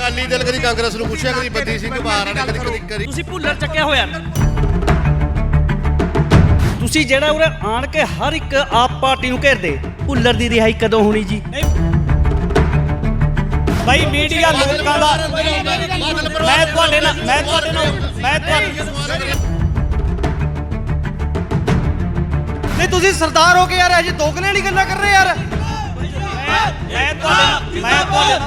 ਅਕਾਲੀ ਦਲ ਕਦੀ ਕਾਂਗਰਸ ਨੂੰ ਪੁੱਛਿਆ, ਕਦੀ ਬੰਦੀ ਸਿੰਘ ਬਹਾਰ ਨੇ ਕਦੀ ਤੁਸੀਂ ਭੁੱਲਰ ਚੱਕਿਆ ਹੋਇਆ ਤੁਸੀਂ ਜਿਹੜਾ ਉਰੇ ਆਣ ਕੇ ਹਰ ਇੱਕ ਆਪ ਪਾਰਟੀ ਨੂੰ ਘੇਰਦੇ। ਭੁੱਲਰ ਦੀ ਰਿਹਾਈ ਕਦੋਂ ਹੋਣੀ ਜੀ? ਭਾਈ ਮੀਡੀਆ ਲੋਕਾਂ ਦਾ ਮੈਂ ਤੁਹਾਡੇ ਨਾਲ ਨਹੀਂ ਤੁਸੀਂ ਸਰਦਾਰ ਹੋ ਕੇ ਯਾਰ ਅਜੇ ਦੋਗਲੇ ਵਾਲੀ ਗੱਲਾਂ ਕਰ ਰਹੇ ਯਾਰ। ਮੈਂ ਤੁਹਾਡੇ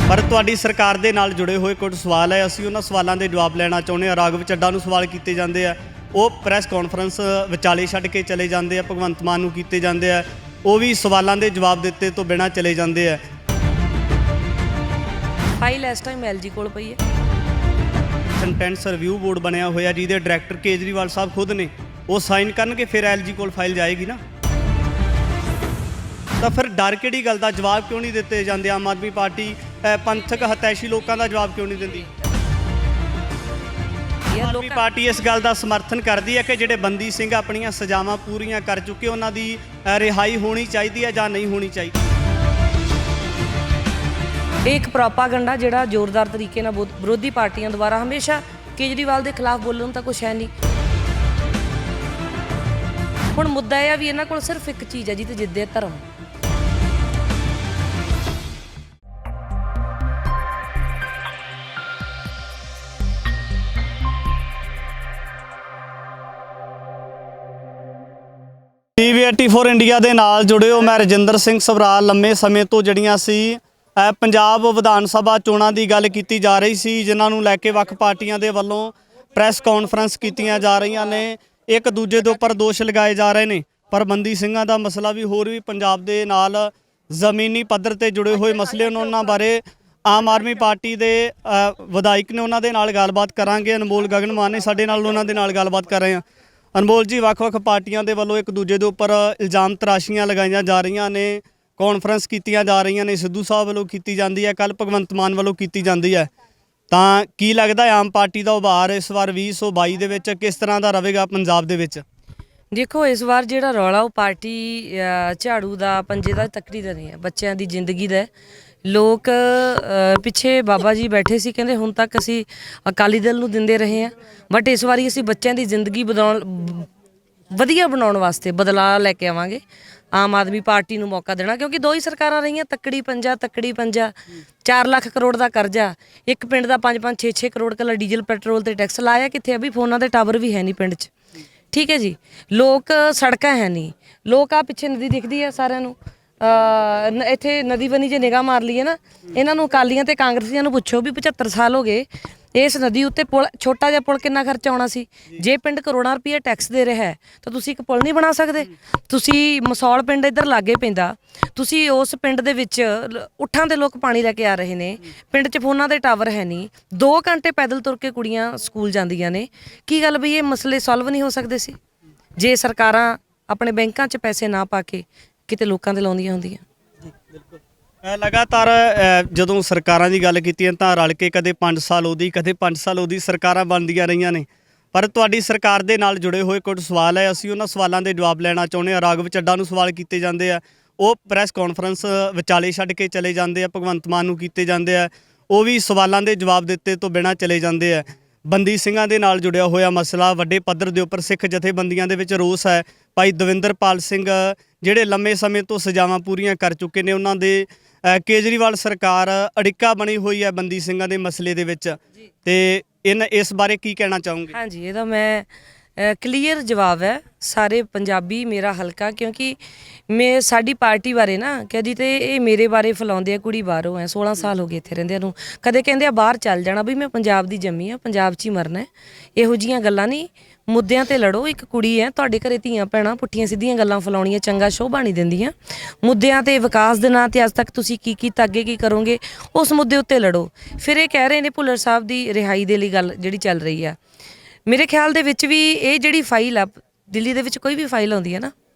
ਪਰ ਤੁਹਾਡੀ ਸਰਕਾਰ ਦੇ ਨਾਲ ਜੁੜੇ ਹੋਏ ਕੁਝ ਸਵਾਲ ਹੈ, ਅਸੀਂ ਉਹਨਾਂ ਸਵਾਲਾਂ ਦੇ ਜਵਾਬ ਲੈਣਾ ਚਾਹੁੰਦੇ ਹਾਂ। ਰਾਘਵ ਚੱਡਾ ਨੂੰ ਸਵਾਲ ਕੀਤੇ ਜਾਂਦੇ ਆ, ਉਹ ਪ੍ਰੈਸ ਕਾਨਫਰੰਸ ਵਿਚਾਲੇ ਛੱਡ ਕੇ ਚਲੇ ਜਾਂਦੇ ਆ। ਭਗਵੰਤ ਮਾਨ ਨੂੰ ਕੀਤੇ ਜਾਂਦੇ ਆ, ਉਹ ਵੀ ਸਵਾਲਾਂ ਦੇ ਜਵਾਬ ਦਿੱਤੇ ਤੋਂ ਬਿਨਾਂ ਚਲੇ ਜਾਂਦੇ ਆ। ਫਾਈਲ ਇਸ ਟਾਈਮ ਐਲਜੀ ਕੋਲ ਪਈ ਹੈ। ਕੰਟੈਂਟਸ ਰਿਵਿਊ ਬੋਰਡ ਬਣਿਆ ਹੋਇਆ ਜਿਹਦੇ ਡਾਇਰੈਕਟਰ ਕੇਜਰੀਵਾਲ ਸਾਹਿਬ ਖੁਦ ਨੇ, ਉਹ ਸਾਈਨ ਕਰਨਗੇ ਫਿਰ ਐਲਜੀ ਕੋਲ ਫਾਈਲ ਜਾਏਗੀ ਨਾ। ਤਾਂ ਫਿਰ ਡਰ ਕਿਹੜੀ ਗੱਲ ਦਾ? ਜਵਾਬ ਕਿਉਂ ਨਹੀਂ ਦਿੱਤੇ ਜਾਂਦੇ? ਆਮ ਆਦਮੀ ਪਾਰਟੀ ਪੰਥਕ ਹਤੈਸ਼ੀ ਲੋਕਾਂ ਦਾ ਜਵਾਬ ਕਿਉਂ ਨਹੀਂ ਦਿੰਦੀ? ਆਮ ਆਦਮੀ ਪਾਰਟੀ ਇਸ ਗੱਲ ਦਾ ਸਮਰਥਨ ਕਰਦੀ ਹੈ ਕਿ ਜਿਹੜੇ ਬੰਦੀ ਸਿੰਘ ਆਪਣੀਆਂ ਸਜ਼ਾਵਾਂ ਪੂਰੀਆਂ ਕਰ ਚੁੱਕੇ ਉਹਨਾਂ ਦੀ ਰਿਹਾਈ ਹੋਣੀ ਚਾਹੀਦੀ ਹੈ ਜਾਂ ਨਹੀਂ ਹੋਣੀ ਚਾਹੀਦੀ? ਇਹ ਇੱਕ ਪ੍ਰੋਪਾਗੈਂਡਾ ਜਿਹੜਾ ਜ਼ੋਰਦਾਰ ਤਰੀਕੇ ਨਾਲ ਵਿਰੋਧੀ ਪਾਰਟੀਆਂ ਦੁਆਰਾ ਹਮੇਸ਼ਾ ਕੇਜਰੀਵਾਲ ਦੇ ਖਿਲਾਫ ਬੋਲਣ ਨੂੰ ਤਾਂ ਕੁਛ ਹੈ ਨਹੀਂ। ਹੁਣ ਮੁੱਦਾ ਇਹ ਆ ਵੀ ਇਹਨਾਂ ਕੋਲ ਸਿਰਫ ਇੱਕ ਚੀਜ਼ ਹੈ ਜਿਹਦੇ ਜਿੱਦੇ ਧਰਮ। TV 84 ਇੰਡੀਆ ਦੇ ਨਾਲ ਜੁੜੇ ਹੋ। ਮੈਂ ਰਜਿੰਦਰ ਸਿੰਘ ਸਵਰਾਲ। ਲੰਮੇ ਸਮੇਂ ਤੋਂ ਜਿਹੜੀਆਂ ਸੀ ਪੰਜਾਬ ਵਿਧਾਨ ਸਭਾ ਚੋਣਾਂ ਦੀ ਗੱਲ ਕੀਤੀ ਜਾ ਰਹੀ ਸੀ, ਜਿਨ੍ਹਾਂ ਨੂੰ ਲੈ ਕੇ ਵੱਖ ਪਾਰਟੀਆਂ ਦੇ ਵੱਲੋਂ ਪ੍ਰੈਸ ਕਾਨਫਰੰਸ ਕੀਤੀਆਂ ਜਾ ਰਹੀਆਂ ਨੇ, ਇੱਕ ਦੂਜੇ ਦੇ ਉੱਪਰ ਦੋਸ਼ ਲਗਾਏ ਜਾ ਰਹੇ ਨੇ। ਪਰ ਬੰਦੀ ਸਿੰਘਾਂ ਦਾ ਮਸਲਾ ਵੀ ਹੋਰ ਵੀ ਪੰਜਾਬ ਦੇ ਨਾਲ ਜ਼ਮੀਨੀ ਪੱਧਰ ਤੇ ਜੁੜੇ ਹੋਏ ਮਸਲੇ ਨੇ, ਉਹਨਾਂ ਬਾਰੇ ਆਮ ਆਦਮੀ ਪਾਰਟੀ ਦੇ ਵਿਧਾਇਕ ਨੇ, ਉਹਨਾਂ ਦੇ ਨਾਲ ਗੱਲਬਾਤ ਕਰਾਂਗੇ। ਅਨਮੋਲ ਗਗਨ ਮਾਨ ਨੇ ਸਾਡੇ ਨਾਲ, ਉਹਨਾਂ ਦੇ ਨਾਲ ਗੱਲਬਾਤ ਕਰ ਰਹੇ ਹਾਂ। ਅਨਮੋਲ ਜੀ, ਵੱਖ-ਵੱਖ ਪਾਰਟੀਆਂ ਦੇ ਵੱਲੋਂ ਇੱਕ ਦੂਜੇ ਦੇ ਉੱਪਰ ਇਲਜ਼ਾਮ ਤਰਾਸ਼ੀਆਂ ਲਗਾਈਆਂ ਜਾ ਰਹੀਆਂ ਨੇ, ਕਾਨਫਰੰਸ ਕੀਤੀਆਂ ਜਾ ਰਹੀਆਂ ਨੇ। ਸਿੱਧੂ ਸਾਹਿਬ ਵੱਲੋਂ ਕੀਤੀ ਜਾਂਦੀ ਹੈ, ਕੱਲ ਭਗਵੰਤ ਮਾਨ ਵੱਲੋਂ ਕੀਤੀ ਜਾਂਦੀ ਹੈ। ਤਾਂ ਕੀ ਲੱਗਦਾ ਆਮ ਪਾਰਟੀ ਦਾ ਉਭਾਰ ਇਸ ਵਾਰ 2022 ਦੇ ਵਿੱਚ ਕਿਸ ਤਰ੍ਹਾਂ ਦਾ ਰਹੇਗਾ ਪੰਜਾਬ ਦੇ ਵਿੱਚ? ਦੇਖੋ, ਇਸ ਵਾਰ ਜਿਹੜਾ ਰੌਲਾ ਉਹ ਪਾਰਟੀ ਝਾੜੂ ਦਾ, ਪੰਜੇ ਦਾ, ਤੱਕੜੀ ਦਾ ਨਹੀਂ ਹੈ, ਬੱਚਿਆਂ ਦੀ ਜ਼ਿੰਦਗੀ ਦਾ। ਲੋਕ ਪਿੱਛੇ ਬਾਬਾ ਜੀ ਬੈਠੇ ਸੀ, ਕਹਿੰਦੇ ਹੁਣ ਤੱਕ ਅਸੀਂ ਅਕਾਲੀ ਦਲ ਨੂੰ ਦਿੰਦੇ ਰਹੇ ਹਾਂ, ਬਟ ਇਸ ਵਾਰੀ ਅਸੀਂ ਬੱਚਿਆਂ ਦੀ ਜ਼ਿੰਦਗੀ ਵਧੀਆ ਬਣਾਉਣ ਵਾਸਤੇ ਬਦਲਾਅ ਲੈ ਕੇ ਆਵਾਂਗੇ। ਆਮ ਆਦਮੀ ਪਾਰਟੀ ਨੂੰ ਮੌਕਾ ਦੇਣਾ, ਕਿਉਂਕਿ ਦੋ ਹੀ ਸਰਕਾਰਾਂ ਰਹੀਆਂ, ਤੱਕੜੀ ਪੰਜਾ 4 ਲੱਖ ਕਰੋੜ ਦਾ ਕਰਜ਼ਾ, ਇੱਕ ਪਿੰਡ ਦਾ 5-5 6-6 ਕਰੋੜ ਕੱਲਾ ਡੀਜ਼ਲ ਪੈਟਰੋਲ ਤੇ ਟੈਕਸ ਲਾਇਆ ਕਿੱਥੇ? ਅਭੀ ਫੋਨਾਂ ਦੇ ਟਾਵਰ ਵੀ ਹੈ ਨਹੀਂ ਪਿੰਡ 'ਚ, ਠੀਕ ਹੈ ਜੀ। ਲੋਕ ਸੜਕਾਂ ਹੈ ਨਹੀਂ, ਲੋਕ ਆ ਪਿੱਛੇ ਨਦੀ ਦਿਖਦੀ ਹੈ ਸਾਰਿਆਂ ਨੂੰ, ਇੱਥੇ ਨਦੀ ਬਣੀ ਜੇ ਨਿਗਾਹ ਮਾਰ ਲਈਏ ਨਾ, ਇਹਨਾਂ ਨੂੰ ਅਕਾਲੀਆਂ ਤੇ ਕਾਂਗਰਸੀਆਂ ਨੂੰ ਪੁੱਛੋ ਵੀ 75 ਸਾਲ ਹੋ ਗਏ ਇਸ ਨਦੀ ਉੱਤੇ ਪੁਲ, ਛੋਟਾ ਜਿਹਾ ਪੁਲ ਕਿੰਨਾ ਖਰਚਾ ਆਉਣਾ ਸੀ? ਜੇ ਪਿੰਡ ਕਰੋੜਾਂ ਰੁਪਈਆ ਟੈਕਸ ਦੇ ਰਿਹਾ ਹੈ ਤਾਂ ਤੁਸੀਂ ਇੱਕ ਪੁਲ ਨਹੀਂ ਬਣਾ ਸਕਦੇ? ਤੁਸੀਂ ਮਸੌਲ ਪਿੰਡ ਇੱਧਰ ਲਾਗੇ ਪੈਂਦਾ, ਤੁਸੀਂ ਉਸ ਪਿੰਡ ਦੇ ਵਿੱਚ ਉੱਠਾਂ ਦੇ ਲੋਕ ਪਾਣੀ ਲੈ ਕੇ ਆ ਰਹੇ ਨੇ, ਪਿੰਡ 'ਚ ਫੋਨਾਂ ਦੇ ਟਾਵਰ ਹੈ ਨਹੀਂ, 2 ਘੰਟੇ ਪੈਦਲ ਤੁਰ ਕੇ ਕੁੜੀਆਂ ਸਕੂਲ ਜਾਂਦੀਆਂ ਨੇ। ਕੀ ਗੱਲ ਬਈ ਇਹ ਮਸਲੇ ਸੋਲਵ ਨਹੀਂ ਹੋ ਸਕਦੇ ਸੀ ਜੇ ਸਰਕਾਰਾਂ ਆਪਣੇ ਬੈਂਕਾਂ 'ਚ ਪੈਸੇ ਨਾ ਪਾ ਕੇ ਕਿਤੇ ਲੋਕਾਂ ਦੇ ਲਾਉਂਦੀਆਂ ਹੁੰਦੀਆਂ? ਲਗਾਤਾਰ ਜਦੋਂ ਸਰਕਾਰਾਂ ਦੀ ਗੱਲ ਕੀਤੀ ਤਾਂ ਰਲ ਕੇ ਕਦੇ 5 ਸਾਲ ਉਹਦੀ, ਕਦੇ 5 ਸਾਲ ਉਹਦੀ ਸਰਕਾਰਾਂ ਬਣਦੀਆਂ ਰਹੀਆਂ ਨੇ। ਪਰ ਤੁਹਾਡੀ ਸਰਕਾਰ ਦੇ ਨਾਲ ਜੁੜੇ ਹੋਏ ਕੁਝ ਸਵਾਲ ਹੈ, ਅਸੀਂ ਉਹਨਾਂ ਸਵਾਲਾਂ ਦੇ ਜਵਾਬ ਲੈਣਾ ਚਾਹੁੰਦੇ ਹਾਂ। ਰਾਘਵ ਚੱਡਾ ਨੂੰ ਸਵਾਲ ਕੀਤੇ ਜਾਂਦੇ ਆ, ਉਹ ਪ੍ਰੈਸ ਕਾਨਫਰੰਸ ਵਿਚਾਲੇ ਛੱਡ ਕੇ ਚਲੇ ਜਾਂਦੇ ਆ। ਭਗਵੰਤ ਮਾਨ ਨੂੰ ਕੀਤੇ ਜਾਂਦੇ ਆ, ਉਹ ਵੀ ਸਵਾਲਾਂ ਦੇ ਜਵਾਬ ਦਿੱਤੇ ਤੋਂ ਬਿਨਾਂ ਚਲੇ ਜਾਂਦੇ ਆ। ਬੰਦੀ ਸਿੰਘਾਂ ਦੇ ਨਾਲ ਜੁੜਿਆ ਹੋਇਆ ਮਸਲਾ, ਵੱਡੇ ਪੱਧਰ ਦੇ ਉੱਪਰ ਸਿੱਖ ਜਥੇਬੰਦੀਆਂ ਦੇ ਵਿੱਚ ਰੋਸ ਹੈ। ਭਾਈ ਦਵਿੰਦਰਪਾਲ ਸਿੰਘ ਜਿਹੜੇ ਲੰਮੇ ਸਮੇਂ ਤੋਂ ਸਜ਼ਾਵਾਂ ਪੂਰੀਆਂ ਕਰ ਚੁੱਕੇ ਨੇ, ਉਹਨਾਂ ਦੇ ਕੇਜਰੀਵਾਲ ਸਰਕਾਰ ਅੜਿੱਕਾ ਬਣੀ ਹੋਈ ਹੈ ਬੰਦੀ ਸਿੰਘਾਂ ਦੇ ਮਸਲੇ ਦੇ ਵਿੱਚ, ਤੇ ਇਸ ਬਾਰੇ ਕੀ ਕਹਿਣਾ ਚਾਹੋਗੇ? ਹਾਂਜੀ, ਇਹਦਾ ਮੈਂ ਕਲੀਅਰ ਜਵਾਬ ਹੈ। ਸਾਰੇ ਪੰਜਾਬੀ ਮੇਰਾ ਹਲਕਾ, ਕਿਉਂਕਿ ਸਾਡੀ ਪਾਰਟੀ ਬਾਰੇ ਨਾ ਕਦੀ ਤੇ ਇਹ ਮੇਰੇ ਬਾਰੇ ਫੈਲਾਉਂਦੇ ਆ, ਕੁੜੀ ਬਾਹਰੋਂ ਹੈ, 16 ਸਾਲ ਹੋ ਗਏ ਇੱਥੇ ਰਹਿੰਦਿਆਂ ਨੂੰ, ਕਦੇ ਕਹਿੰਦੇ ਆ ਬਾਹਰ ਚੱਲ ਜਾਣਾ, ਵੀ ਮੈਂ ਪੰਜਾਬ ਦੀ ਜੰਮੀ ਆ, ਪੰਜਾਬ 'ਚ ਹੀ ਮਰਨਾ। ਇਹੋ ਜਿਹੀਆਂ ਗੱਲਾਂ ਨਹੀਂ, ਮੁੱਦਿਆਂ ਤੇ ਲੜੋ। ਇੱਕ ਕੁੜੀ ਹੈ, ਤੁਹਾਡੇ ਘਰੇ ਧੀਆਂ ਭੈਣਾਂ ਪੁੱਠੀਆਂ ਸਿੱਧੀਆਂ ਗੱਲਾਂ ਫੈਲਾਉਣੀਆਂ ਚੰਗਾ ਸ਼ੋਭਾ ਨਹੀਂ ਦਿੰਦੀਆਂ। ਮੁੱਦਿਆਂ ਤੇ, ਵਿਕਾਸ ਦੇ ਨਾਂ ਤੇ ਅੱਜ ਤੱਕ ਤੁਸੀਂ ਕੀ ਕੀਤਾ, ਅੱਗੇ ਕੀ ਕਰੋਗੇ, ਉਸ ਮੁੱਦੇ ਉੱਤੇ ਲੜੋ। ਫਿਰ ਇਹ ਕਹਿ ਰਹੇ ਨੇ ਭੁੱਲਰ ਸਾਹਿਬ ਦੀ ਰਿਹਾਈ ਦੇ ਲਈ ਗੱਲ ਜਿਹੜੀ ਚੱਲ ਰਹੀ ਆ, ਮੇਰੇ ਖਿਆਲ ਦੇ ਵਿੱਚ ਵੀ ਇਹ ਜਿਹੜੀ ਫਾਈਲ ਆ, ਦਿੱਲੀ ਦੇ ਵਿੱਚ ਕੋਈ ਵੀ ਫਾਈਲ ਆਉਂਦੀ ਹੈ ਨਾ,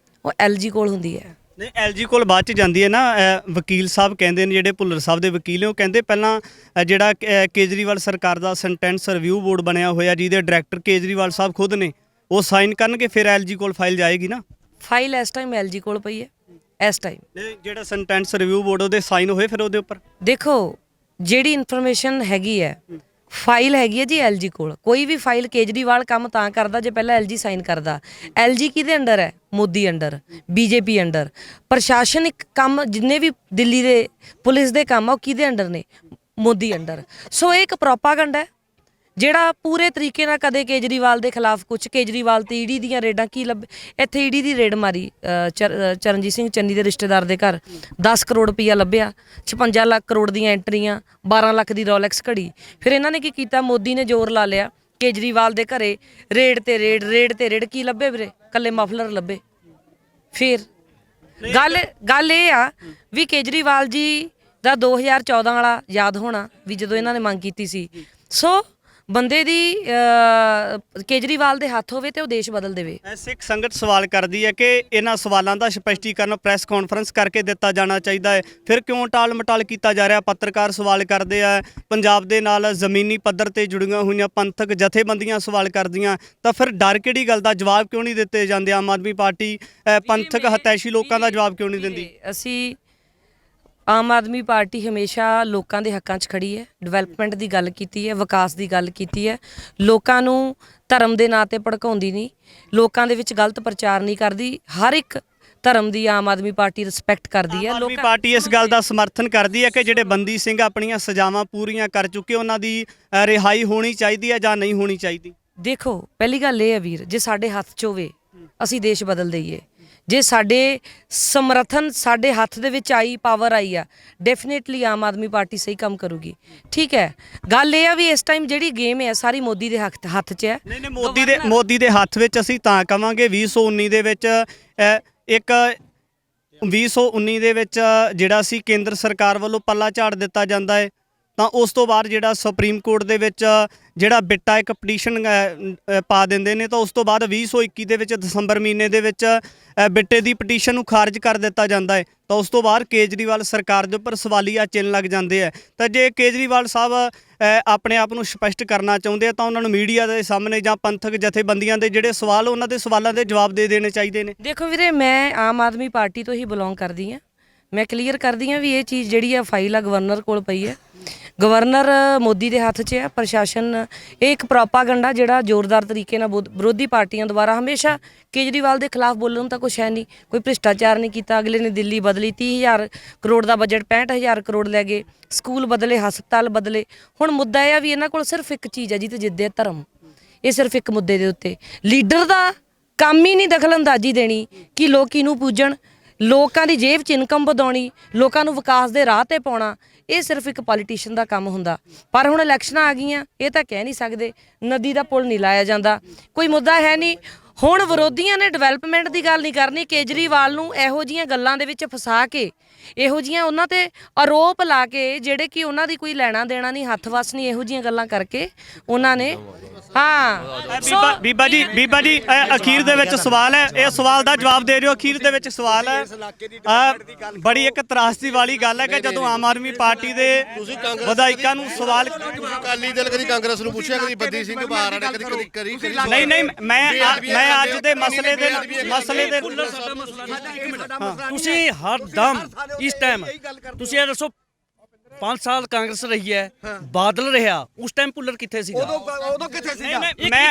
ਉਹ ਐਲਜੀ ਕੋਲ ਹੁੰਦੀ ਹੈ। ਨਹੀਂ LG ਕੋਲ ਬਾਅਦ ਚ ਜਾਂਦੀ ਹੈ ਨਾ। ਵਕੀਲ ਸਾਹਿਬ ਕਹਿੰਦੇ ਨੇ, ਜਿਹੜੇ ਭੁੱਲਰ ਸਾਹਿਬ ਦੇ ਵਕੀਲ ਨੇ, ਉਹ ਕਹਿੰਦੇ ਪਹਿਲਾਂ ਜਿਹੜਾ ਕੇਜਰੀਵਾਲ ਸਰਕਾਰ ਦਾ ਸੈਂਟੈਂਸ ਰਿਵਿਊ ਬੋਰਡ ਬਣਿਆ ਹੋਇਆ, ਜਿਹਦੇ ਡਾਇਰੈਕਟਰ ਕੇਜਰੀਵਾਲ ਸਾਹਿਬ ਖੁਦ ਨੇ, ਉਹ ਸਾਈਨ ਕਰਨਗੇ, ਫਿਰ LG ਕੋਲ ਫਾਈਲ ਜਾਏਗੀ ਨਾ। ਫਾਈਲ ਇਸ ਟਾਈਮ LG ਕੋਲ ਪਈ ਹੈ ਇਸ ਟਾਈਮ। ਜਿਹੜਾ ਸੈਂਟੈਂਸ ਰਿਵਿਊ ਬੋਰਡ ਉਹਦੇ ਸਾਈਨ ਹੋਏ ਫਿਰ ਉਹਦੇ ਉੱਪਰ। ਦੇਖੋ ਜਿਹੜੀ ਇਨਫੋਰਮੇਸ਼ਨ ਹੈਗੀ ਹੈ, ਫਾਈਲ ਹੈਗੀ ਹੈ ਜੀ LG ਕੋਲ। ਕੋਈ ਵੀ ਫਾਈਲ ਕੇਜਰੀਵਾਲ ਕੰਮ ਤਾਂ ਕਰਦਾ ਜੇ ਪਹਿਲਾਂ LG ਸਾਈਨ ਕਰਦਾ। LG ਕਿਹਦੇ ਅੰਡਰ ਹੈ? Modi under, BJP under. ਪ੍ਰਸ਼ਾਸਨਿਕ ਕੰਮ ਜਿੰਨੇ ਵੀ ਦਿੱਲੀ ਦੇ ਪੁਲਿਸ ਦੇ ਕੰਮ ਆ ਉਹ ਕਿਹਦੇ ਅੰਡਰ ਨੇ? ਮੋਦੀ ਅੰਡਰ। ਸੋ ਇਹ ਇੱਕ ਪ੍ਰੋਪਾਗੈਂਡਾ ਹੈ ਜਿਹੜਾ ਪੂਰੇ ਤਰੀਕੇ ਨਾਲ ਕਦੇ ਕੇਜਰੀਵਾਲ ਦੇ ਖਿਲਾਫ ਕੁਝ, ਕੇਜਰੀਵਾਲ ਤੇ ਈਡੀ ਦੀਆਂ ਰੇਡਾਂ ਕੀ ਲੱਭ, ਇੱਥੇ ਈਡੀ ਦੀ ਰੇਡ ਮਾਰੀ ਚਰਨਜੀਤ ਸਿੰਘ ਚੰਨੀ ਦੇ ਰਿਸ਼ਤੇਦਾਰ ਦੇ ਘਰ, 10 ਕਰੋੜ ਰੁਪਈਆ ਲੱਭਿਆ, 56 ਲੱਖ ਕਰੋੜ ਦੀਆਂ ਐਂਟਰੀਆਂ, 12 ਲੱਖ ਦੀ ਰੋਲੈਕਸ ਘੜੀ। ਫਿਰ ਇਹਨਾਂ ਨੇ ਕੀ ਕੀਤਾ? ਮੋਦੀ ਨੇ ਜ਼ੋਰ ਲਾ ਲਿਆ ਕੇਜਰੀਵਾਲ ਦੇ ਘਰੇ, ਰੇਡ ਤੇ ਰੇਡ, ਰੇਡ ਤੇ ਰੇਡ। ਕੀ ਲੱਭੇ ਵੀਰੇ? ਕੱਲੇ ਮਫਲਰ ਲੱਭੇ। ਫਿਰ ਗੱਲ ਇਹ ਆ ਵੀ ਕੇਜਰੀਵਾਲ ਜੀ ਦਾ 2014 ਵਾਲਾ ਯਾਦ ਹੋਣਾ ਵੀ ਜਦੋਂ ਇਹਨਾਂ ਨੇ ਮੰਗ ਕੀਤੀ ਸੀ। ਸੋ ਬੰਦੇ ਦੀ ਕੇਜਰੀਵਾਲ ਦੇ ਹੱਥ ਹੋਵੇ ਤੇ ਉਹ ਦੇਸ਼ ਬਦਲ ਦੇਵੇ। ਸਿੱਖ ਸੰਗਤ ਸਵਾਲ ਕਰਦੀ ਹੈ ਕਿ ਇਹਨਾਂ ਸਵਾਲਾਂ ਦਾ ਸਪਸ਼ਟੀਕਰਨ ਪ੍ਰੈਸ ਕਾਨਫਰੰਸ ਕਰਕੇ ਦਿੱਤਾ ਜਾਣਾ ਚਾਹੀਦਾ ਹੈ, ਫਿਰ ਕਿਉਂ ਟਾਲ ਮਟਾਲ ਕੀਤਾ ਜਾ ਰਿਹਾ? ਪੱਤਰਕਾਰ ਸਵਾਲ ਕਰਦੇ ਆ, ਪੰਜਾਬ ਦੇ ਨਾਲ ਜ਼ਮੀਨੀ ਪੱਧਰ ਤੇ ਜੁੜੀਆਂ ਹੋਈਆਂ ਪੰਥਕ ਜਥੇਬੰਦੀਆਂ ਸਵਾਲ ਕਰਦੀਆਂ, ਤਾਂ ਫਿਰ ਡਰ ਕਿਹੜੀ ਗੱਲ ਦਾ? ਜਵਾਬ ਕਿਉਂ ਨਹੀਂ ਦਿੱਤੇ ਜਾਂਦੇ? ਆਮ ਆਦਮੀ ਪਾਰਟੀ ਪੰਥਕ ਹਤੈਸ਼ੀ ਲੋਕਾਂ ਦਾ ਜਵਾਬ ਕਿਉਂ ਨਹੀਂ ਦਿੰਦੀ? ਅਸੀਂ ਆਮ ਆਦਮੀ ਪਾਰਟੀ ਹਮੇਸ਼ਾ ਲੋਕਾਂ ਦੇ ਹੱਕਾਂ 'ਚ ਖੜੀ ਹੈ, ਡਿਵੈਲਪਮੈਂਟ ਦੀ ਗੱਲ ਕੀਤੀ ਹੈ, ਵਿਕਾਸ ਦੀ ਗੱਲ ਕੀਤੀ ਹੈ, ਲੋਕਾਂ ਨੂੰ ਧਰਮ ਦੇ ਨਾਂ 'ਤੇ ਭੜਕਾਉਂਦੀ ਨਹੀਂ, ਲੋਕਾਂ ਦੇ ਵਿੱਚ ਗਲਤ ਪ੍ਰਚਾਰ ਨਹੀਂ ਕਰਦੀ। ਹਰ ਇੱਕ ਧਰਮ ਦੀ ਆਮ ਆਦਮੀ ਪਾਰਟੀ ਰਿਸਪੈਕਟ ਕਰਦੀ ਹੈ। ਆਮ ਆਦਮੀ ਪਾਰਟੀ ਇਸ ਗੱਲ ਦਾ ਸਮਰਥਨ ਕਰਦੀ ਹੈ ਕਿ ਜਿਹੜੇ ਬੰਦੀ ਸਿੰਘ ਆਪਣੀਆਂ ਸਜ਼ਾਵਾਂ ਪੂਰੀਆਂ ਕਰ ਚੁੱਕੇ, ਉਹਨਾਂ ਦੀ ਰਿਹਾਈ ਹੋਣੀ ਚਾਹੀਦੀ ਹੈ ਜਾਂ ਨਹੀਂ ਹੋਣੀ ਚਾਹੀਦੀ? ਦੇਖੋ ਪਹਿਲੀ ਗੱਲ ਇਹ ਹੈ ਵੀਰ, ਜੇ ਸਾਡੇ ਹੱਥ 'ਚ ਹੋਵੇ ਅਸੀਂ ਦੇਸ਼ ਬਦਲ ਦਈਏ। ਜੇ ਸਾਡੇ ਸਮਰਥਨ, ਸਾਡੇ ਹੱਥ ਦੇ ਵਿੱਚ ਆਈ, ਪਾਵਰ ਆਈ ਆ, ਡੈਫੀਨੇਟਲੀ ਆਮ ਆਦਮੀ ਪਾਰਟੀ ਸਹੀ ਕੰਮ ਕਰੂਗੀ। ਠੀਕ ਹੈ, ਗੱਲ ਇਹ ਆ ਵੀ ਇਸ ਟਾਈਮ ਜਿਹੜੀ ਗੇਮ ਹੈ ਸਾਰੀ ਮੋਦੀ ਦੇ ਹੱਥ 'ਚ ਹੈ। ਨਹੀਂ ਮੋਦੀ ਦੇ ਹੱਥ ਵਿੱਚ ਅਸੀਂ ਤਾਂ ਕਵਾਂਗੇ 2019 ਦੇ ਵਿੱਚ 2019 ਦੇ ਵਿੱਚ ਜਿਹੜਾ ਸੀ ਕੇਂਦਰ ਸਰਕਾਰ ਵੱਲੋਂ ਪੱਲਾ ਝਾੜ ਦਿੱਤਾ ਜਾਂਦਾ ਹੈ, ਤਾਂ ਉਸ ਤੋਂ ਬਾਅਦ ਜਿਹੜਾ ਸੁਪਰੀਮ ਕੋਰਟ ਦੇ ਵਿੱਚ ਜਿਹੜਾ ਬਿੱਟਾ ਇੱਕ ਪਟੀਸ਼ਨ ਪਾ ਦਿੰਦੇ ਨੇ, ਤਾਂ ਉਸ ਤੋਂ ਬਾਅਦ 2021 ਦੇ ਵਿੱਚ ਦਸੰਬਰ ਮਹੀਨੇ ਦੇ ਵਿੱਚ ਬਿੱਟੇ ਦੀ ਪਟੀਸ਼ਨ ਨੂੰ ਖਾਰਜ ਕਰ ਦਿੱਤਾ ਜਾਂਦਾ ਹੈ। ਤਾਂ ਉਸ ਤੋਂ ਬਾਅਦ ਕੇਜਰੀਵਾਲ ਸਰਕਾਰ ਦੇ ਉੱਪਰ ਸਵਾਲੀਆ ਚਿੰਨ੍ਹ ਲੱਗ ਜਾਂਦੇ ਆ। ਤਾਂ ਜੇ ਕੇਜਰੀਵਾਲ ਸਾਹਿਬ ਆਪਣੇ ਆਪ ਨੂੰ ਸਪਸ਼ਟ ਕਰਨਾ ਚਾਹੁੰਦੇ ਆ ਤਾਂ ਉਹਨਾਂ ਨੂੰ ਮੀਡੀਆ ਦੇ ਸਾਹਮਣੇ ਜਾਂ ਪੰਥਕ ਜਥੇਬੰਦੀਆਂ ਦੇ ਜਿਹੜੇ ਸਵਾਲ, ਉਹਨਾਂ ਦੇ ਸਵਾਲਾਂ ਦੇ ਜਵਾਬ ਦੇ ਦੇਣੇ ਚਾਹੀਦੇ ਨੇ। ਦੇਖੋ ਵੀਰੇ, ਮੈਂ ਆਮ ਆਦਮੀ ਪਾਰਟੀ ਤੋਂ ਹੀ ਬਿਲੋਂਗ ਕਰਦੀ ਹਾਂ। ਮੈਂ ਕਲੀਅਰ ਕਰਦੀ ਹਾਂ ਵੀ ਇਹ ਚੀਜ਼ ਜਿਹੜੀ ਆ ਫਾਈਲ ਆ ਗਵਰਨਰ ਕੋਲ ਪਈ ਹੈ, ਗਵਰਨਰ ਮੋਦੀ ਦੇ ਹੱਥ 'ਚ ਹੈ। ਪ੍ਰਸ਼ਾਸਨ ਇਹ ਇੱਕ ਪ੍ਰੋਪਾਗੈਂਡਾ ਜਿਹੜਾ ਜ਼ੋਰਦਾਰ ਤਰੀਕੇ ਨਾਲ ਵਿਰੋਧੀ ਪਾਰਟੀਆਂ ਦੁਆਰਾ ਹਮੇਸ਼ਾ ਕੇਜਰੀਵਾਲ ਦੇ ਖਿਲਾਫ ਬੋਲਣ ਨੂੰ ਤਾਂ ਕੁਛ ਹੈ ਨਹੀਂ, ਕੋਈ ਭ੍ਰਿਸ਼ਟਾਚਾਰ ਨਹੀਂ ਕੀਤਾ। ਅਗਲੇ ਨੇ ਦਿੱਲੀ ਬਦਲੀ, 30,000 ਕਰੋੜ ਦਾ ਬਜਟ 65,000 ਕਰੋੜ ਲੈ ਗਏ, ਸਕੂਲ ਬਦਲੇ, ਹਸਪਤਾਲ ਬਦਲੇ। ਹੁਣ ਮੁੱਦਾ ਇਹ ਆ ਵੀ ਇਹਨਾਂ ਕੋਲ ਸਿਰਫ ਇੱਕ ਚੀਜ਼ ਹੈ ਜਿਹਦੇ ਜਿੱਦ ਹੈ, ਧਰਮ। ਇਹ ਸਿਰਫ ਇੱਕ ਮੁੱਦੇ ਦੇ ਉੱਤੇ ਲੀਡਰ ਦਾ ਕੰਮ ਹੀ ਨਹੀਂ ਦਖਲਅੰਦਾਜ਼ੀ ਦੇਣੀ ਕਿ ਲੋਕ ਕਿਹਨੂੰ ਪੂਜਣ, ਲੋਕਾਂ ਦੀ ਜੇਬ 'ਚ ਇਨਕਮ ਵਧਾਉਣੀ, ਲੋਕਾਂ ਨੂੰ ਵਿਕਾਸ ਦੇ ਰਾਹ ਤੇ ਪਾਉਣਾ। ਇਹ ਸਿਰਫ ਇੱਕ ਪੋਲੀਟੀਸ਼ੀਅਨ ਦਾ ਕੰਮ ਹੁੰਦਾ। ਪਰ ਹੁਣ ਇਲੈਕਸ਼ਨਾਂ ਆ ਗਈਆਂ, ਇਹ ਤਾਂ ਕਹਿ ਨਹੀਂ ਸਕਦੇ ਨਦੀ ਦਾ ਪੁਲ ਨਹੀਂ ਲਾਇਆ ਜਾਂਦਾ, ਕੋਈ ਮੁੱਦਾ ਹੈ ਨਹੀਂ। ਹੁਣ ਵਿਰੋਧੀਆਂ ਨੇ ਡਿਵੈਲਪਮੈਂਟ ਦੀ ਗੱਲ ਨਹੀਂ ਕਰਨੀ, ਕੇਜਰੀਵਾਲ ਨੂੰ ਇਹੋ ਜਿਹੀਆਂ ਗੱਲਾਂ ਦੇ ਵਿੱਚ ਫਸਾ ਕੇ, ਇਹੋ ਜਿਹੀਆਂ ਉਹਨਾਂ ਤੇ ਆਰੋਪ ਲਾ ਕੇ ਜਿਹੜੇ ਕਿ ਉਹਨਾਂ ਦੀ ਕੋਈ ਲੈਣਾ ਦੇਣਾ ਨਹੀਂ, ਹੱਥ ਵਸ ਨਹੀਂ, ਇਹੋ ਜਿਹੀਆਂ ਗੱਲਾਂ ਕਰਕੇ ਉਹਨਾਂ ਨੇ ਬੀਬਾ ਜੀ ਅਖੀਰ ਦੇ ਵਿੱਚ ਸਵਾਲ ਹੈ, ਇਹ ਸਵਾਲ ਦਾ ਜਵਾਬ ਦੇ ਦਿਓ। ਅਖੀਰ ਦੇ ਵਿੱਚ ਸਵਾਲ ਹੈ, ਬੜੀ ਇੱਕ ਤਰਾਸਦੀ ਵਾਲੀ ਗੱਲ ਹੈ ਕਿ ਜਦੋਂ ਆਮ ਆਦਮੀ ਪਾਰਟੀ ਦੇ ਵਿਧਾਇਕਾਂ ਨੂੰ ਸਵਾਲ, ਅਕਾਲੀ ਦਲ ਕਦੀ ਕਾਂਗਰਸ ਨੂੰ ਪੁੱਛਿਆ, ਕਦੀ ਬੰਦੀ ਸਿੰਘ ਬਾਹਰ ਆਣਾ, ਕਦੀ ਨਹੀਂ ਮੈਂ ਅੱਜ ਦੇ ਮਸਲੇ ਦੇ ਤੁਸੀਂ ਹਰ ਦਮ ਇਸ ਟਾਈਮ ਤੁਸੀਂ ਇਹ ਦੱਸੋ 5 ਸਾਲ ਕਾਂਗਰਸ ਰਹੀ ਹੈ, ਬਾਦਲ ਰਿਹਾ, ਉਸ ਟਾਈਮ ਭੁੱਲਰ ਕਿੱਥੇ ਸੀਗਾ? ਉਦੋਂ ਕਿੱਥੇ ਸੀਗਾ?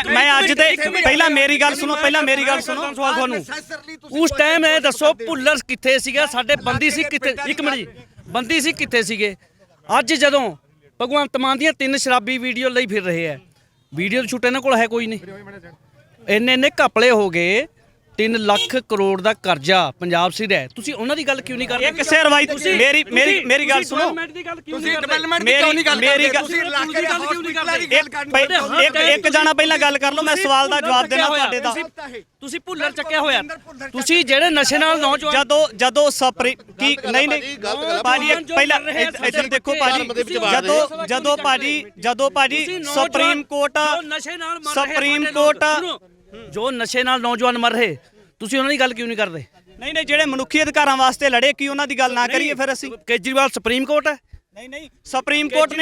ਮੈਂ ਅੱਜ ਦੇ ਪਹਿਲਾਂ ਮੇਰੀ ਗੱਲ ਸੁਣੋ ਸਵਾਲ ਤੁਹਾਨੂੰ ਉਸ ਟਾਈਮ ਇਹ ਦੱਸੋ ਭੁੱਲਰ ਕਿੱਥੇ ਸੀਗਾ? ਸਾਡੇ ਬੰਦੀ ਸਿੰਘ ਕਿੱਥੇ? ਇੱਕ ਮਿੰਟ ਜੀ, ਬੰਦੀ ਸਿੰਘ ਕਿੱਥੇ ਸੀਗੇ? ਅੱਜ ਜਦੋਂ ਭਗਵੰਤ ਮਾਨ ਦੀਆਂ 3 ਸ਼ਰਾਬੀ ਵੀਡੀਓ ਲਈ ਫਿਰ ਰਹੇ ਹੈ, ਵੀਡੀਓ ਛੁੱਟੇ ਇਹਨਾਂ ਕੋਲ ਹੈ ਕੋਈ ਨਹੀਂ। ਇੰਨੇ ਘਪਲੇ ਹੋ ਗਏ, 3 ਲੱਖ ਕਰੋੜ ਦਾ ਕਰਜ਼ਾ ਪੰਜਾਬ ਸਿਰ ਹੈ, ਤੁਸੀਂ ਉਹਨਾਂ ਦੀ ਗੱਲ ਕਿਉਂ ਨਹੀਂ ਕਰਦੇ? ਇਹ ਕਿਸੇ ਰਵਾਇਤ ਮੇਰੀ ਗੱਲ ਸੁਣੋ, ਤੁਸੀਂ ਡਿਵੈਲਪਮੈਂਟ ਦੀ ਕਿਉਂ ਨਹੀਂ ਗੱਲ ਕਰਦੇ? ਤੁਸੀਂ ਇਲਾਕੇ ਦੀ ਗੱਲ ਕਿਉਂ ਨਹੀਂ ਕਰਦੇ? ਇੱਕ ਜਾਣਾ ਪਹਿਲਾਂ ਗੱਲ ਕਰ ਲਓ, ਮੈਂ ਸਵਾਲ ਦਾ ਜਵਾਬ ਦੇਣਾ ਤੁਹਾਡੇ ਦਾ। ਤੁਸੀਂ ਭੁੱਲਰ ਚੱਕਿਆ ਹੋਇਆ, ਤੁਸੀਂ ਜਿਹੜੇ ਨਸ਼ੇ ਨਾਲ ਨੌਜਵਾਨ ਜਦੋਂ ਨਹੀਂ ਭਾਜੀ ਪਹਿਲਾਂ ਇੱਧਰ ਦੇਖੋ ਭਾਜੀ, ਜਦੋਂ ਭਾਜੀ ਸੁਪਰੀਮ ਕੋਰਟ ਜੋ ਨਸ਼ੇ ਨਾਲ ਨੌਜਵਾਨ ਮਰ ਰਹੇ, ਤੁਸੀਂ ਉਹਨਾਂ ਦੀ ਗੱਲ ਕਿਉਂ ਨਹੀਂ ਕਰਦੇ? ਨਹੀਂ ਜਿਹੜੇ ਮਨੁੱਖੀ ਅਧਿਕਾਰਾਂ ਵਾਸਤੇ ਲੜੇ ਕੀ ਉਹਨਾਂ ਦੀ ਗੱਲ ਨਾ ਕਰੀਏ ਫਿਰ ਅਸੀਂ? ਕੇਜਰੀਵਾਲ ਸੁਪਰੀਮ ਕੋਰਟ ਹੈ। ਨਹੀਂ ਸੁਪਰੀਮ ਕੋਰਟ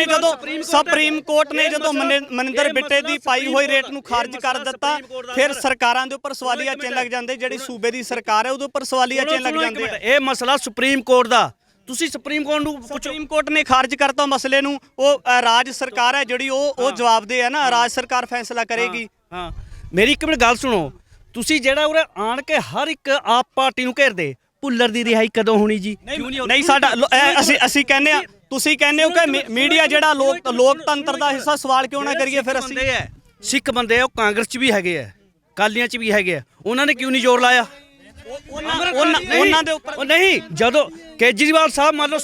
ਨੇ ਜਦੋਂ ਮਨਿੰਦਰ ਬਿੱਟੇ ਦੀ ਪਾਈ ਹੋਈ ਰੇਟ ਨੂੰ ਖਾਰਜ ਕਰ ਦਿੱਤਾ, ਫਿਰ ਸਰਕਾਰਾਂ ਦੇ ਉੱਪਰ ਸਵਾਲੀਆ ਚਿੰਨ੍ਹ ਲੱਗ ਜਾਂਦੇ। ਜਿਹੜੀ ਸੂਬੇ ਦੀ ਸਰਕਾਰ ਹੈ ਉਹਦੇ ਉੱਪਰ ਸਵਾਲੀਆ ਚਿੰਨ੍ਹ ਲੱਗ ਜਾਂਦੇ ਆ। ਇਹ ਮਸਲਾ ਸੁਪਰੀਮ ਕੋਰਟ ਦਾ, ਤੁਸੀਂ ਸੁਪਰੀਮ ਕੋਰਟ ਨੂੰ ਪੁੱਛੋ। ਸੁਪਰੀਮ ਕੋਰਟ ਨੇ ਖਾਰਜ ਕਰਤਾ ਮਸਲੇ ਨੂੰ। ਉਹ ਰਾਜ ਸਰਕਾਰ ਹੈ ਜਿਹੜੀ ਉਹ ਜਵਾਬਦੇਹ ਹੈ ਨਾ, ਰਾਜ ਸਰਕਾਰ ਫੈਸਲਾ ਕਰੇਗੀ। ਹਾਂ ਮੇਰੀ ਇੱਕ ਮਿੰਟ ਗੱਲ ਸੁਣੋ, ਤੁਸੀਂ ਜਿਹੜਾ ਉਰੇ ਆਣ ਕੇ ਹਰ ਇੱਕ ਆਪ ਪਾਰਟੀ ਨੂੰ ਘੇਰਦੇ, ਭੁੱਲਰ ਦੀ ਰਿਹਾਈ ਕਦੋਂ ਹੋਣੀ ਜੀ? ਨਹੀਂ ਸਾਡਾ ਅਸੀਂ ਕਹਿੰਦੇ ਆ, ਤੁਸੀਂ ਕਹਿੰਦੇ ਹੋ ਕਿ ਮੀਡੀਆ ਜਿਹੜਾ ਲੋਕਤੰਤਰ ਦਾ ਹਿੱਸਾ, ਸਵਾਲ ਕਿਉਂ ਨਾ ਕਰੀਏ ਫਿਰ ਅਸੀਂ? ਸਿੱਖ ਬੰਦੇ ਆ, ਉਹ ਕਾਂਗਰਸ 'ਚ ਵੀ ਹੈਗੇ ਆ, ਅਕਾਲੀਆਂ 'ਚ ਵੀ ਹੈਗੇ ਆ, ਉਹਨਾਂ ਨੇ ਕਿਉਂ ਨਹੀਂ ਜ਼ੋਰ ਲਾਇਆ ਉਹਨਾਂ ਦੇ ਉੱਪਰ? ਨਹੀਂ, ਜਦੋਂ ਕੇਜਰੀਵਾਲ ਸਾਹਿਬ ਮੰਨ ਲਓ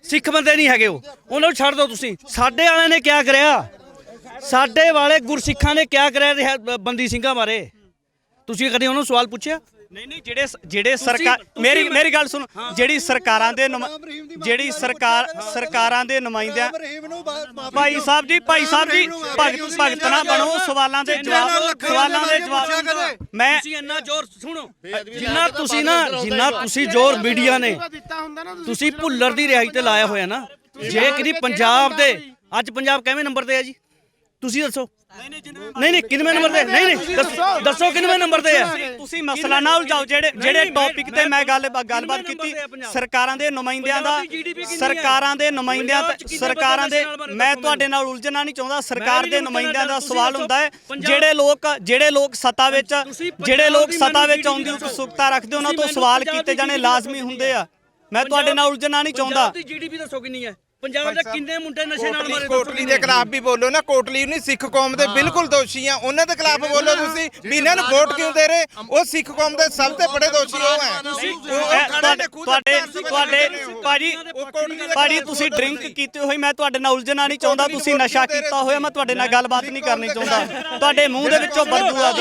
ਸਿੱਖ ਬੰਦੇ ਨਹੀਂ ਹੈਗੇ, ਉਹਨਾਂ ਨੂੰ ਛੱਡ ਦਿਓ ਤੁਸੀਂ। ਸਾਡੇ ਵਾਲਿਆਂ ਨੇ ਕਿਆ ਕਰਿਆ? ਸਾਡੇ ਵਾਲੇ ਗੁਰਸਿੱਖਾਂ ਨੇ ਕਿਆ ਕਰਿਆ ਬੰਦੀ ਸਿੰਘਾਂ ਬਾਰੇ? ਤੁਸੀਂ ਕਦੇ ਉਹਨੂੰ ਸਵਾਲ ਪੁੱਛਿਆ? ਨਹੀਂ ਜਿਹੜੇ ਸਰਕਾਰ ਮੇਰੀ ਗੱਲ ਸੁਣੋ, ਜਿਹੜੀ ਸਰਕਾਰਾਂ ਦੇ ਨੁਮਾਇੰਦਿਆਂ, ਭਾਈ ਸਾਹਿਬ ਜੀ ਭਗਤ ਨਾ ਬਣੋ, ਸਵਾਲਾਂ ਦੇ ਜਵਾਬ ਮੈਂ ਇੰਨਾ ਜ਼ੋਰ ਸੁਣੋ, ਜਿੰਨਾ ਤੁਸੀਂ ਜ਼ੋਰ ਮੀਡੀਆ ਨੇ ਤੁਸੀਂ ਭੁੱਲਰ ਦੀ ਰਿਹਾਈ ਤੇ ਲਾਇਆ ਹੋਇਆ ਨਾ। ਜੇ ਕਿਤੇ ਪੰਜਾਬ ਦੇ ਅੱਜ ਪੰਜਾਬ ਕਿਵੇਂ ਨੰਬਰ ਤੇ ਹੈ ਜੀ? ਤੁਸੀਂ ਦੱਸੋ। ਨਹੀਂ ਕਿੰਨਵੇਂ ਨੰਬਰ ਤੇ? ਨਹੀਂ ਦੱਸੋ ਕਿੰਨਵੇਂ ਨੰਬਰ ਤੇ ਹੈ? ਤੁਸੀਂ ਮਸਲਾ ਨਾ ਉਲਝਾਓ। ਜਿਹੜੇ ਟੌਪਿਕ ਤੇ ਮੈਂ ਗੱਲਬਾਤ ਕੀਤੀ, ਸਰਕਾਰਾਂ ਦੇ ਨੁਮਾਇੰਦਿਆਂ ਮੈਂ ਤੁਹਾਡੇ ਨਾਲ ਉਲਝਣਾ ਨਹੀਂ ਚਾਹੁੰਦਾ। ਸਰਕਾਰ ਦੇ ਨੁਮਾਇੰਦਿਆਂ ਦਾ ਸਵਾਲ ਹੁੰਦਾ ਹੈ। ਜਿਹੜੇ ਲੋਕ ਸੱਤਾ ਵਿੱਚ ਆਉਣ ਦੀ ਉਤਸੁਕਤਾ ਰੱਖਦੇ, ਉਹਨਾਂ ਤੋਂ ਸਵਾਲ ਕੀਤੇ ਜਾਣੇ ਲਾਜ਼ਮੀ ਹੁੰਦੇ ਆ। ਮੈਂ ਤੁਹਾਡੇ ਨਾਲ ਉਲਝਣਾ ਨਹੀਂ ਚਾਹੁੰਦਾ। ਜੀਡੀਪੀ ਦੱਸੋ ਕਿੰਨੀ ਹੈ? ਪੰਜਾਬ ਦੇ ਕਿੰਨੇ ਮੁੰਡੇ ਨਸ਼ੇ ਨਾਲ ਮਰੇ? ਕੋਟਲੀ ਦੇ ਖਿਲਾਫ ਵੀ ਬੋਲੋ ਨਾ। ਕੋਟਲੀ ਨਹੀਂ, ਸਿੱਖ ਕੌਮ ਦੇ ਬਿਲਕੁਲ ਦੋਸ਼ੀ ਆ, ਉਹਨਾਂ ਦੇ ਖਿਲਾਫ ਬੋਲੋ ਤੁਸੀਂ ਵੀ ਇਹਨਾਂ ਨੂੰ ਵੋਟ ਕਿਉਂ ਦੇ ਰਹੇ? ਉਹ ਸਿੱਖ ਕੌਮ ਦੇ ਸਭ ਤੋਂ ਬੜੇ ਦੋਸ਼ੀ ਉਹ ਹੈ। ਭਾਜੀ ਤੁਸੀਂ ਡਰਿੰਕ ਕੀਤੀ ਹੋਈ, ਮੈਂ ਤੁਹਾਡੇ ਨਾਲ ਉਲਝਣਾ ਨਹੀਂ ਚਾਹੁੰਦਾ। ਤੁਸੀਂ ਨਸ਼ਾ ਕੀਤਾ ਹੋਇਆ, ਮੈਂ ਤੁਹਾਡੇ ਨਾਲ ਗੱਲਬਾਤ ਨਹੀਂ ਕਰਨੀ ਚਾਹੁੰਦਾ। ਤੁਹਾਡੇ ਮੂੰਹ ਦੇ ਵਿੱਚੋਂ ਬਦਬੂ ਆ।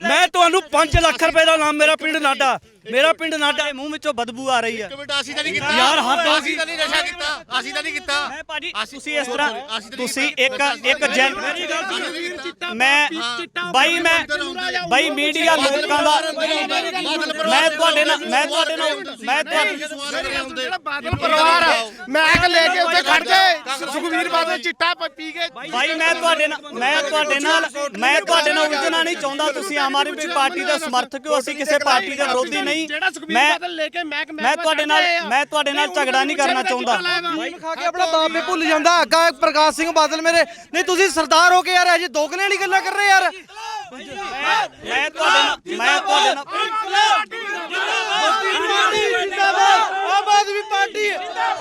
ਮੈਂ ਤੁਹਾਨੂੰ 5 ਲੱਖ ਰੁਪਏ ਦਾ ਨਾਮ, ਮੇਰਾ ਪਿੰਡ ਨਾਡਾ ਦੇ ਮੂੰਹ ਵਿੱਚੋਂ ਬਦਬੂ ਆ ਰਹੀ ਹੈ। ਅਸੀਂ ਤਾਂ ਨਹੀਂ ਕੀਤਾ ਯਾਰ, ਹੱਦ ਹੋ ਗਈ। ਅਸੀਂ ਤਾਂ ਨਹੀਂ ਨਸ਼ਾ ਕੀਤਾ, ਅਸੀਂ ਤਾਂ ਨਹੀਂ ਕੀਤਾ। ਮੈਂ ਭਾਜੀ ਤੁਸੀਂ ਇਸ ਤਰ੍ਹਾਂ ਤੁਸੀਂ ਇੱਕ ਜੈਨ ਬਾਈ ਮੀਡੀਆ ਲੋਕਾਂ ਦਾ ਮੈਂ ਤੁਹਾਡੇ ਨਾਲ ਪਰਿਵਾਰ ਮੈਕ ਲੈ ਕੇ ਉੱਤੇ ਖੜ ਗਏ, ਸੁਖਵੀਰ ਬਾਦਲ ਚਿੱਟਾ ਪੀ ਕੇ। ਭਾਈ ਮੈਂ ਤੁਹਾਡੇ ਨਾਲ ਉਲਝਣਾ ਨਹੀਂ ਚਾਹੁੰਦਾ। ਤੁਸੀਂ ਆਮ ਆਦਮੀ ਪਾਰਟੀ ਦੇ ਸਮਰਥਕ ਹੋ, ਅਸੀਂ ਕਿਸੇ ਪਾਰਟੀ ਦੇ ਵਿਰੋਧੀ ਨਹੀਂ। ਮੈਂ ਤੁਹਾਡੇ ਨਾਲ ਝਗੜਾ ਨਹੀਂ ਕਰਨਾ ਚਾਹੁੰਦਾ। ਖਾ ਕੇ ਆਪਣਾ ਬਾਪ ਵੀ ਭੁੱਲ ਜਾਂਦਾ। ਅੱਗਾ ਪ੍ਰਕਾਸ਼ ਸਿੰਘ ਬਾਦਲ ਮੇਰੇ ਨਹੀਂ, ਤੁਸੀਂ ਸਰਦਾਰ ਹੋ ਕੇ ਯਾਰ ਅਜੇ ਦੋਗਲੇ ਵਾਲੀ ਗੱਲਾਂ ਕਰ ਰਹੇ ਯਾਰ। ਮੈਂ ਤੁਹਾਡੇ ਨਾਲ ਆਮ ਆਦਮੀ ਪਾਰਟੀ ਜਿੰਦਾਬਾਦ।